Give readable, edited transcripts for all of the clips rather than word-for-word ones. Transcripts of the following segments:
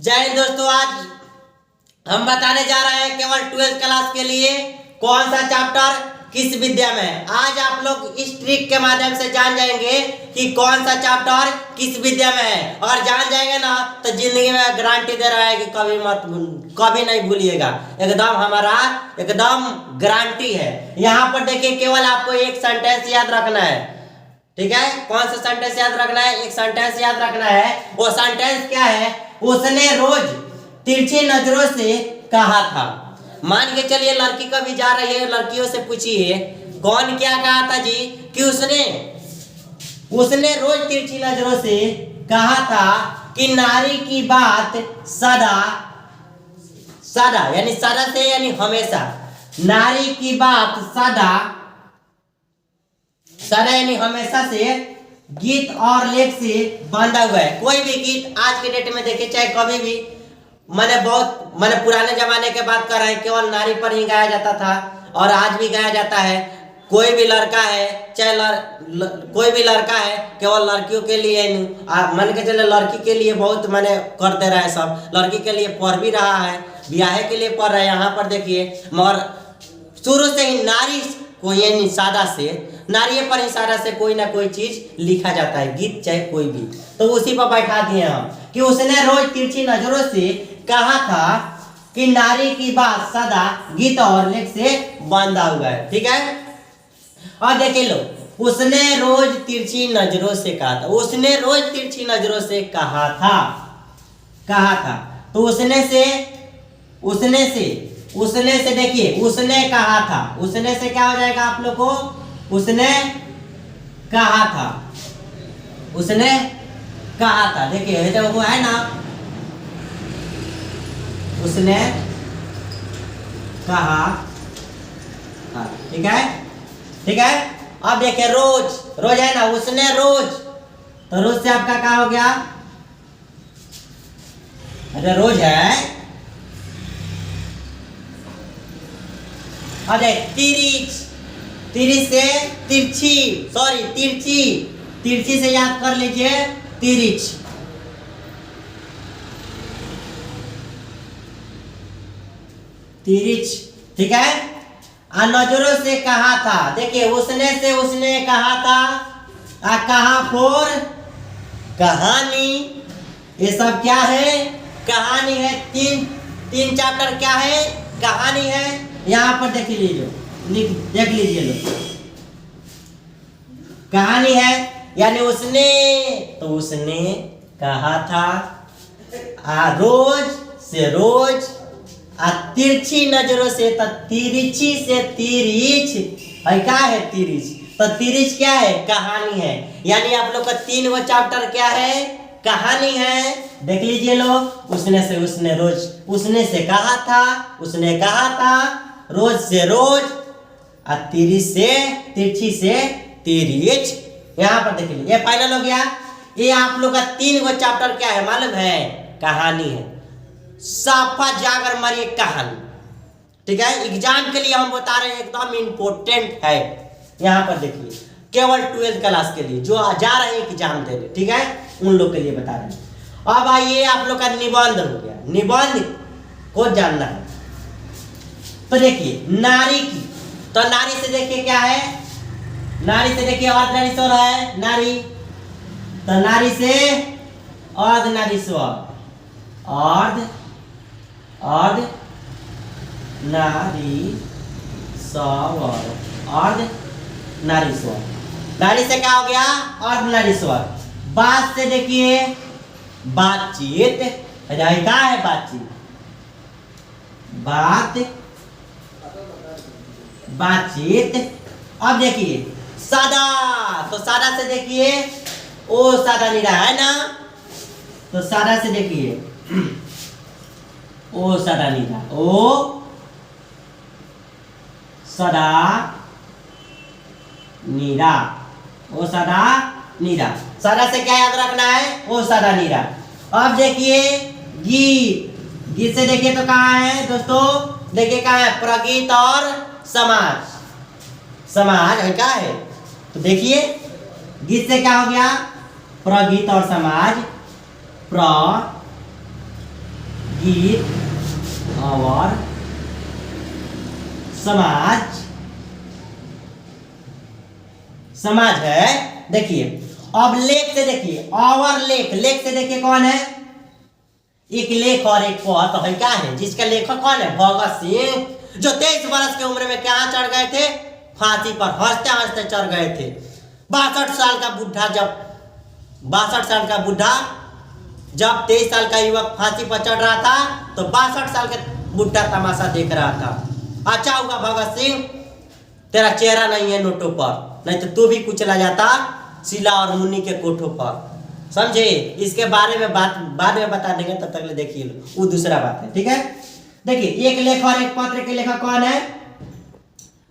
जय हिंद दोस्तों। आज हम बताने जा रहे हैं केवल 12th क्लास के लिए कौन सा चैप्टर किस विद्या में है। आज आप लोग इस ट्रिक के माध्यम से जान जाएंगे कि कौन सा चैप्टर किस विद्या में है, और जान जाएंगे ना तो जिंदगी में गारंटी दे रहा है कि कभी नहीं भूलिएगा। एकदम हमारा एकदम गारंटी है। यहाँ पर देखिए केवल आपको एक सेंटेंस याद रखना है, ठीक है। कौन सा सेंटेंस याद रखना है? एक सेंटेंस याद रखना है। वो सेंटेंस क्या है? उसने रोज तिरछी नजरों से कहा था। मान के चलिए लड़की कभी जा रही है, लड़कियों से पूछिए कौन क्या कहा था जी, कि उसने रोज तिरछी नजरों से कहा था कि नारी की बात सदा सदा यानी सदा से यानी हमेशा, नारी की बात सदा सदा यानी हमेशा से गीत और लेख से बांधा हुआ है। कोई भी गीत आज के डेट में देखिए, चाहे कभी भी, मैंने पुराने जमाने के बात कर रहे हैं, केवल नारी पर ही गाया जाता था और आज भी गाया जाता है। कोई भी लड़का है, चाहे कोई भी लड़का है, केवल लड़कियों के लिए मान के चले लड़की के लिए बहुत कर दे रहा है सब। लड़की के लिए पढ़ भी रहा है, ब्याह के लिए पढ़ रहा है। यहाँ पर देखिए, मगर शुरू से ही नारी को यानी सादा से नारी पर इशारा से कोई ना कोई चीज लिखा जाता है, गीत चाहे कोई भी। तो उसी पर बैठा दिए हम कि उसने रोज तिरछी नजरों से कहा था कि नारी की बात सदा गीत और लेख से बांधा हुआ है, ठीक है। और देखे लो, उसने रोज तिरछी नजरों से कहा था। उसने रोज तिरछी नजरों से कहा था। तो उसने से देखिए, उसने कहा था। उसने से क्या हो जाएगा आप लोग को? उसने कहा था। देखिए जब वो है ना, उसने कहा था, ठीक है। अब देखिए रोज है ना, उसने रोज, तो रोज से आपका क्या हो गया? अरे रोज है। अरे तिरछी से याद कर लीजिए, तिरछ, ठीक है। नजरों से कहा था। देखिए उसने कहा था, कहा फोर कहानी। ये सब क्या है? कहानी है। तीन चैप्टर क्या है? कहानी है। यहाँ पर देख लीजिए लोग, कहानी है यानी उसने कहा था। रोज से रोज, तिरछी नजरों से, तो तिरछी से तिरछ है। क्या है? तिरछ। तो तिरछ क्या है? कहानी है। यानी आप लोग का 3 वो चैप्टर क्या है? कहानी है। देख लीजिए लोग, उसने से कहा था, रोज से रोज, तिरछी से तिरछ। यहाँ पर देख लीजिए, ये फाइनल हो गया। ये आप लोग का 3 वो चैप्टर क्या है मालूम है? कहानी है। साफा जागर मारिए कहानी, ठीक है। एग्जाम के लिए हम बता रहे हैं, एकदम इंपॉर्टेंट है। यहाँ पर देखिए, केवल 12th क्लास के लिए जो जा रहे हैं एग्जाम देने, ठीक है, उन लोग के लिए बता रहे हैं। अब आइए, आप लोग का निबंध हो गया। निबंध को जानना है तो देखिए, नारी की, तो नारी से देखिए क्या है? नारी से देखिए ऑर्डिनरी स्वर है नारी, तो नारी से ऑर्डिनरी स्वर, नारी स्वर। नारी से क्या हो गया? ऑर्डिनरी स्वर। बात से देखिए बातचीत। क्या है? बातचीत। अब देखिए सादा, तो सादा से देखिए ओ सादा नीरा है ना, तो सादा से देखिए ओ सादा नीरा, ओ सदा नीरा, ओ सदा नीरा। सादा से क्या याद रखना है? ओ सदा नीरा। अब देखिए गीत से देखिए तो कहाँ है दोस्तों? देखिए कहाँ है? प्रगीत और समाज है। क्या है? तो देखिए गीत से क्या हो गया? प्रगीत और समाज, गीत और समाज समाज है। देखिए अब लेख से देखिए, और लेख, लेख से देखिए कौन है, एक लेख और एक पोत है, क्या है, जिसका लेखक कौन है, भगत सिंह, जो 23 वर्ष की उम्र में क्या चढ़ गए थे, फांसी पर हंसते हंसते चढ़ गए थे। 62 साल का बुढ़ा जब 62 साल का बुढ़ा जब 23 साल का युवक फांसी पर चढ़ रहा था तो 62 साल का बुढ़ा तमाशा देख रहा था। अच्छा हुआ भगत सिंह तेरा चेहरा नहीं है नोटों पर, नहीं तो तू भी कुचला जाता शिला और मुनि के कोठों पर, समझे। इसके बारे में बाद में बता देंगे, तब तक ले देखिए लो, वो दूसरा बात है, ठीक है। देखिए एक लेख और एक पत्र के लेखक कौन है,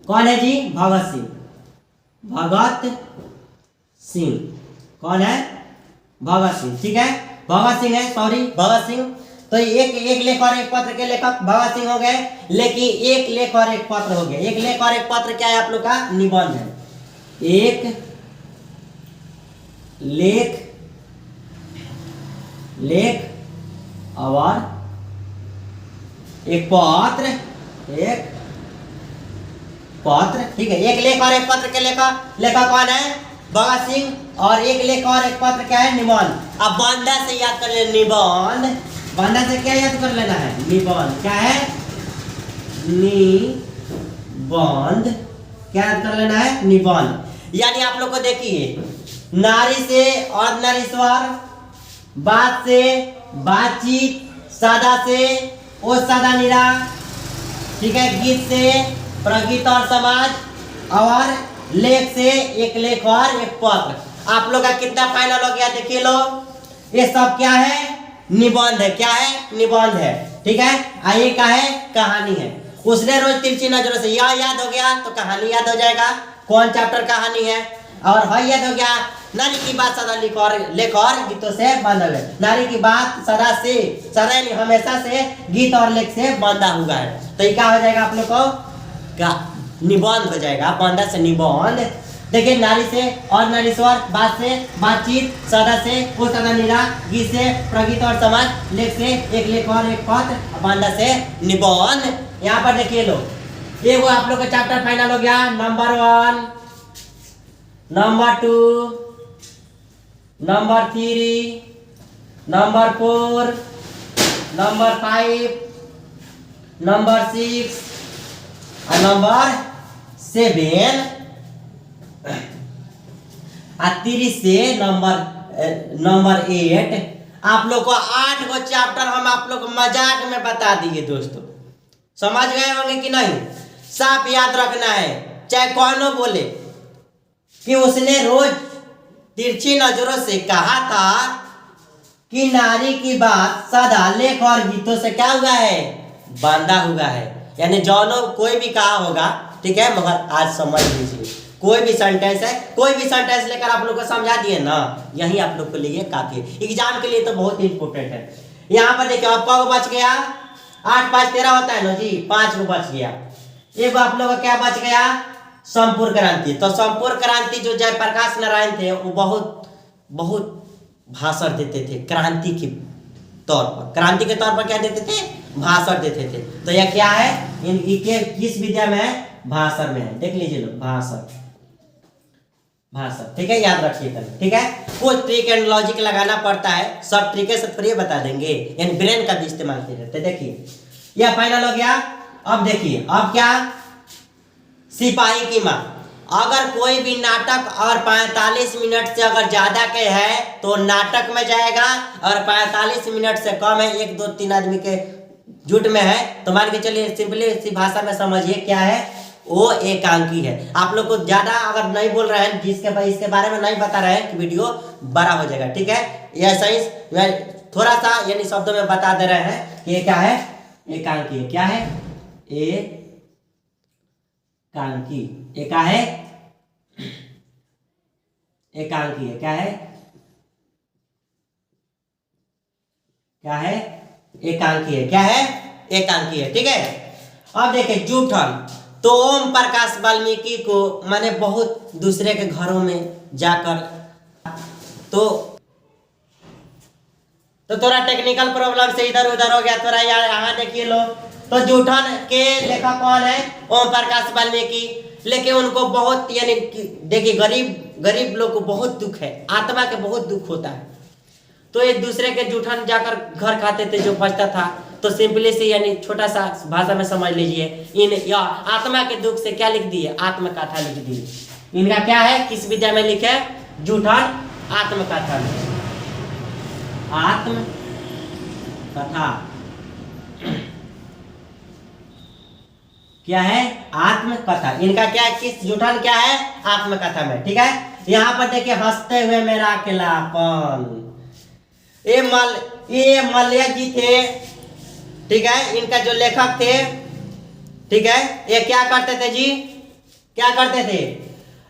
कौन है जी, भगत सिंह, भगत सिंह, कौन है, भगत सिंह, ठीक है, भगत सिंह है, सॉरी भगत सिंह। तो एक लेख और एक पत्र के लेखक भगत सिंह हो गए, लेकिन एक लेख और एक पत्र हो गए। एक लेख और एक पत्र क्या है आप लोग का, निबंध है। एक लेख और एक पत्र, एक पत्र, ठीक है। एक लेख और एक पत्र के लेखक कौन है, भगत सिंह, और एक लेख और एक पत्र क्या है, निबंध। अब बंदा से याद कर ले, निबंध, बंदा से क्या याद कर लेना है, निबंध, क्या है, निबंध, क्या याद कर लेना है, निबंध। यानी आप लोग को देखिए, नारी से ऑर्डिनरी स्वर, बात से बातचीत, सादा से ओ सादा निरा, ठीक है, गीत से प्रगीत और समाज, और लेख से एक लेख और एक पत्र। आप लोग का कितना फाइनल हो गया, देखिए लो, ये सब क्या है, निबंध है, क्या है, निबंध है, ठीक है। आइए क्या है, कहानी है। उसने रोज तिरछी नजरों से, यह याद हो गया तो कहानी याद हो जाएगा, कौन चैप्टर कहानी है। और है याद हो गया, नारी की बात सदा लेख और गीतों से बंधा हुआ है। नारी की बात सदा से, सदा हमेशा से गीत और लेख से बंधा हुआ है। तो ये क्या हो जाएगा आप लोग को, क्या निबंध हो जाएगा, बंधा से निबंध। देखिए नारी से और नारी स्वर, बात से बातचीत, सदा से वो सदा निरा, गीत से प्रगीत और समाज, लेख से एक लेख और एक पत्र, बंधा से निबंध। यहाँ पर देखिए लो, ये वो आप लोग का चैप्टर फाइनल हो गया, number 1, number 2, number 3, number 4, number 5, number 6 और नंबर 7, 30 से नंबर 8। आप लोग को 8 गो चैप्टर हम आप लोग को मजाक में बता दिए दोस्तों, समझ गए होंगे कि नहीं। साफ याद रखना है, चाहे कौन बोले कि उसने रोज तिरछी नजरों से कहा था कि नारी की बात सदा लेख और गीतों से क्या हुआ है, बांधा हुआ है। यानी जौनो कोई भी कहा होगा, ठीक है, मगर आज समझ लीजिए, कोई भी सेंटेंस है, कोई भी सेंटेंस लेकर आप लोग को समझा दिए ना, यही आप लोग के लिए काफी है। एग्जाम के लिए तो बहुत इंपॉर्टेंट है। यहाँ पर देखिए आपका वो बच गया, 8 5 13 होता है ना जी, 5 को बच गया। एक आप लोग का क्या बच गया, संपूर्ण क्रांति। तो संपूर्ण क्रांति जो जयप्रकाश नारायण थे वो बहुत भाषण देते थे क्रांति के तौर पर, क्रांति के तौर पर क्या देते थे, भाषण देते थे। तो यह क्या है, इनके किस विद्या में है, भाषण में है। देख लीजिए लोग, भाषण, ठीक है, याद रखिए, ठीक है। कुछ ट्रिक एंड लॉजिक लगाना पड़ता है, सब ट्रिक से थोड़ी बता देंगे, यानी ब्रेन का भी इस्तेमाल किया जाता है। देखिए यह फाइनल हो गया। अब देखिए अब क्या, सिपाही की माँ। अगर कोई भी नाटक अगर 45 मिनट से अगर ज्यादा के है तो नाटक में जाएगा, और 45 मिनट से कम है, 1 2 3 आदमी के जुट में है, तो मान के चलिए सिंपली इसी भाषा में समझिए क्या है, वो एकांकी है। आप लोग को ज्यादा अगर नहीं बोल रहे हैं, इसके बारे में नहीं बता रहे हैं कि वीडियो बड़ा हो जाएगा, ठीक है। यह सही थोड़ा सा यानी शब्दों में बता दे रहे हैं कि ये क्या है, एकांकी है। क्या है, एकांकी, एका है, एकांकी है। क्या है, क्या है, एकांकी है। क्या है, एकांकी है, ठीक है। अब देखिए जूठन, तो ओम प्रकाश वाल्मीकि को मैंने बहुत दूसरे के घरों में जाकर तो थोड़ा टेक्निकल प्रॉब्लम से इधर उधर हो गया थोड़ा, यहाँ देखिए लो। तो जूठन के लेखक कौन है? ओम प्रकाश वाल्मीकि। लेकिन उनको बहुत यानी देखिए गरीब लोग को बहुत दुख है, आत्मा के बहुत दुख होता है, तो एक दूसरे के जूठन जाकर घर खाते थे जो बचता था। तो सिंपली से यानी छोटा सा भाषा में समझ लीजिए, इन या आत्मा के दुख से क्या लिख दिए? आत्मकथा लिख दिए। इनका क्या है, किस विद्या में लिखे? जूठन आत्मकथा में। आत्मकथा क्या है? आत्मकथा। इनका क्या है, किस जूठन क्या है? आत्मकथा में। ठीक है, यहाँ पर देखिए हंसते हुए मेरा अकेलापन। ये मल्य जी थे, ठीक है, इनका जो लेखक थे, ठीक है, ये क्या करते थे जी? क्या करते थे?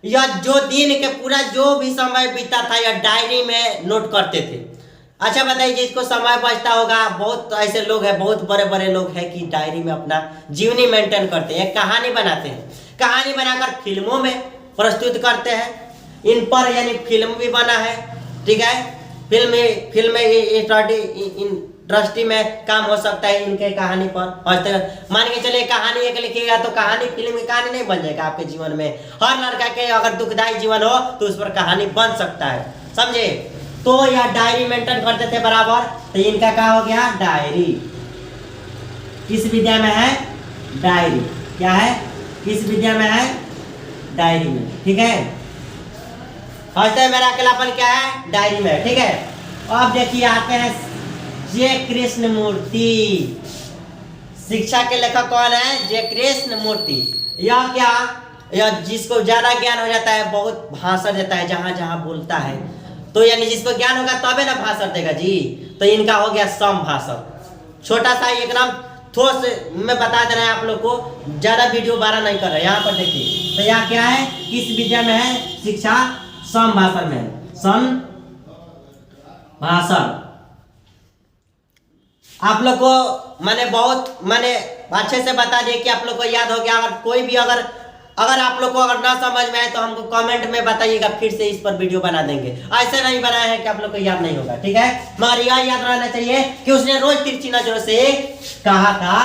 यह जो दिन के पूरा जो भी समय बीता था यह डायरी में नोट करते थे। अच्छा बताइए, जिसको समय बचता होगा, बहुत ऐसे लोग हैं, बहुत बड़े बड़े लोग हैं कि डायरी में अपना जीवनी मेंटेन करते हैं, कहानी बनाते हैं, कहानी बनाकर फिल्मों में प्रस्तुत करते हैं। इन पर यानी फिल्म भी बना है, ठीक है, फिल्म इंडस्ट्री में काम हो सकता है इनके कहानी पर। मान के चलिए कहानी एक लिखिएगा तो कहानी फिल्म की कहानी नहीं बन जाएगा आपके जीवन में। हर लड़का के अगर दुखदायी जीवन हो तो उस पर कहानी बन सकता है, समझे? तो यह डायरी मेंटेन करते थे बराबर। तो इनका क्या हो गया? डायरी। किस विद्या में है? डायरी। क्या है? किस विद्या में है? डायरी में। ठीक है, हंसते मेरा अकेलापन क्या है? डायरी में। ठीक है, अब देखिए आते हैं जे कृष्णमूर्ति। शिक्षा के लेखक कौन है? जे कृष्णमूर्ति। यह क्या, यह जिसको ज्यादा ज्ञान हो जाता है बहुत भाषण देता है, जहां जहां बोलता है, तो यानी जिसको ज्ञान होगा तबे ना भाषण देगा जी। तो इनका हो गया संभाषण। छोटा सा एकदम ठोस में बता दे रहे हैं आप लोग को, ज्यादा वीडियो बड़ा नहीं कर रहे। यहाँ पर देखिए, तो यहाँ क्या है, किस विद्या में है? शिक्षा संभाषण में। संभाषण आप लोग को मैंने अच्छे से बता दिए कि आप लोग को याद हो गया। अगर कोई भी अगर आप लोग को अगर ना समझ में आए तो हमको कमेंट में बताइएगा, फिर से इस पर वीडियो बना देंगे। ऐसे नहीं बनाया है कि आप लोग को याद नहीं होगा, ठीक है, मगर यह याद रहना चाहिए कि उसने रोज तिरछी नजरों से कहा था।